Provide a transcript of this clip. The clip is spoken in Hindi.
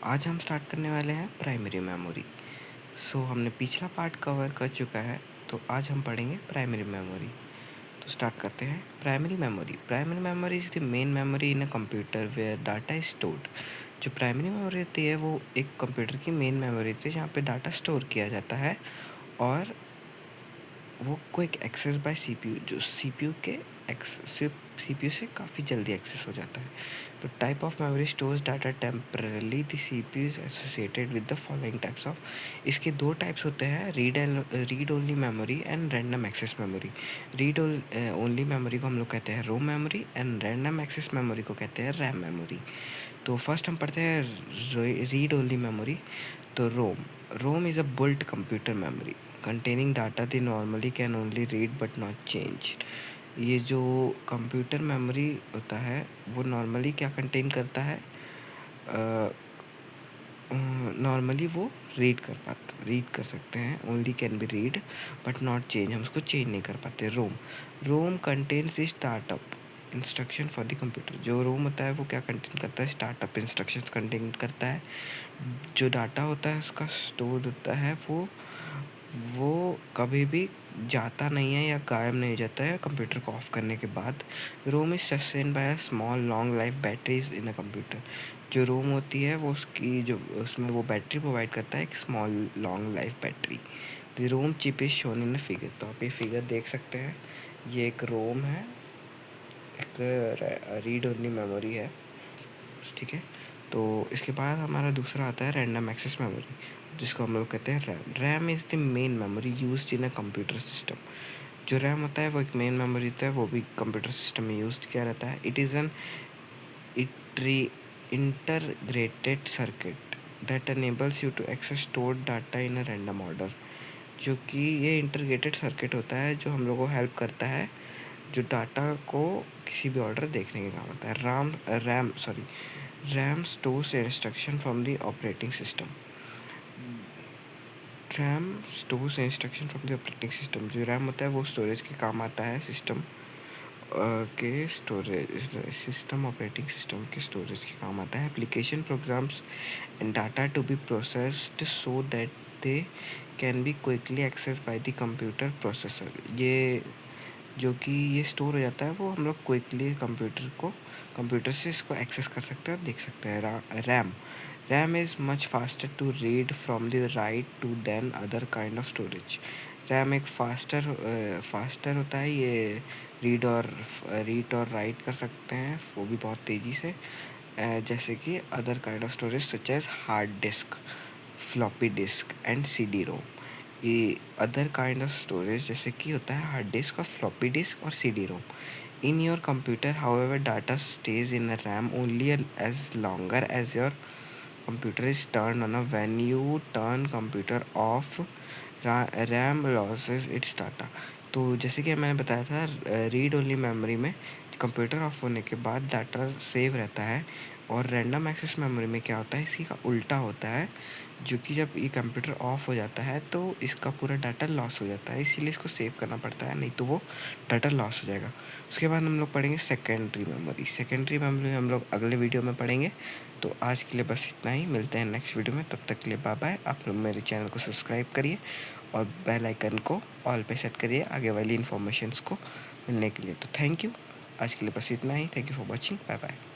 आज हम स्टार्ट करने वाले हैं प्राइमरी मेमोरी। हमने पिछला पार्ट कवर कर चुका है, तो आज हम पढ़ेंगे प्राइमरी मेमोरी। तो स्टार्ट करते हैं। Primary memory is the main memory in a computer where data is stored. जो प्राइमरी मेमोरी होती है वो एक कंप्यूटर की मेन मेमोरी होती है जहाँ पे डाटा स्टोर किया जाता है और वो क्विक एक्सेस बाय सीपीयू, जो सीपीयू से काफ़ी जल्दी एक्सेस हो जाता है। तो type of memory stores data temporarily, the CPU is associated with the following types of. इसके दो टाइप्स होते हैं, read only memory and random access memory. Read only memory को हम लोग कहते हैं ROM memory and random access memory को कहते हैं रैम मेमोरी। तो फर्स्ट हम पढ़ते हैं रीड ओनली मेमोरी। तो ROM is a built computer memory containing data they normally can only read but not change। ये जो कंप्यूटर मेमोरी होता है वो नॉर्मली क्या कंटेन करता है, नॉर्मली वो रीड कर सकते हैं, only can be read but not change, हम उसको चेंज नहीं कर पाते। ROM contains the startup instruction for the computer. जो रोम होता है वो क्या कंटेन करता है, स्टार्टअप इंस्ट्रक्शन कंटेन करता है। जो डाटा होता है उसका स्टोर होता है वो कभी भी जाता नहीं है या गायब नहीं हो जाता है कंप्यूटर को ऑफ करने के बाद। ROM is sustain by a small long life batteries in a computer. जो रोम होती है वो उसकी जो उसमें वो बैटरी प्रोवाइड करता है, एक small long life battery. The ROM chip is shown in a figure. तो आप ये फिगर देख सकते हैं, ये एक रोम है, एक रीड ओनली मेमोरी है, ठीक है। तो इसके बाद हमारा दूसरा आता है रैंडम एक्सेस मेमोरी, जिसको हम लोग कहते हैं RAM is the main memory used in a computer system. जो रैम होता है वो एक मेन मेमोरी होता है, वो भी कंप्यूटर सिस्टम में यूज किया रहता है। It is an integrated circuit that enables you to access stored data in a random order. जो कि ये इंटरग्रेटेड सर्किट होता है जो हम लोगों को हेल्प करता है जो डाटा को किसी भी ऑर्डर देखने के काम आता है। RAM stores instruction from the operating system. RAM stores instruction from the operating system. जो रैम होता है वो स्टोरेज के काम आता है, ऑपरेटिंग सिस्टम के स्टोरेज के काम आता है। Application programs and data to be processed so that they can be quickly access by the computer processor. ये जो कि ये स्टोर हो जाता है वो हम लोग क्विकली कंप्यूटर से इसको एक्सेस कर सकते हैं और देख सकते हैं। RAM is much faster to read from the write to than other kind of storage. RAM एक फास्टर होता है, ये रीड और राइट कर सकते हैं वो भी बहुत तेज़ी से, जैसे कि other kind of storage such as hard disk, floppy disk and CD ROM. ये अदर काइंड ऑफ स्टोरेज जैसे कि होता है हार्ड डिस्क और फ्लॉपी डिस्क और CD ROM. In your computer however data stays in a RAM only as longer as your computer is turned on. When you turn computer off, RAM loses its data. तो जैसे कि मैंने बताया था, रीड ओनली मेमोरी में कंप्यूटर ऑफ होने के बाद डाटा सेव रहता है, और रैंडम एक्सेस मेमोरी में क्या होता है, इसी का उल्टा होता है, जो कि जब ये कंप्यूटर ऑफ हो जाता है तो इसका पूरा डाटा लॉस हो जाता है, इसीलिए इसको सेव करना पड़ता है, नहीं तो वो डाटा लॉस हो जाएगा। उसके बाद हम लोग पढ़ेंगे सेकेंडरी मेमोरी हम लोग अगले वीडियो में पढ़ेंगे। तो आज के लिए बस इतना ही, मिलते हैं नेक्स्ट वीडियो में, तब तक के लिए बाय बाय। आप लोग मेरे चैनल को सब्सक्राइब करिए और बेल आइकन को ऑल पे सेट करिए आगे वाली इन्फॉर्मेशंस को मिलने के लिए। तो थैंक यू, आज के लिए बस इतना ही। Thank you for watching, bye bye.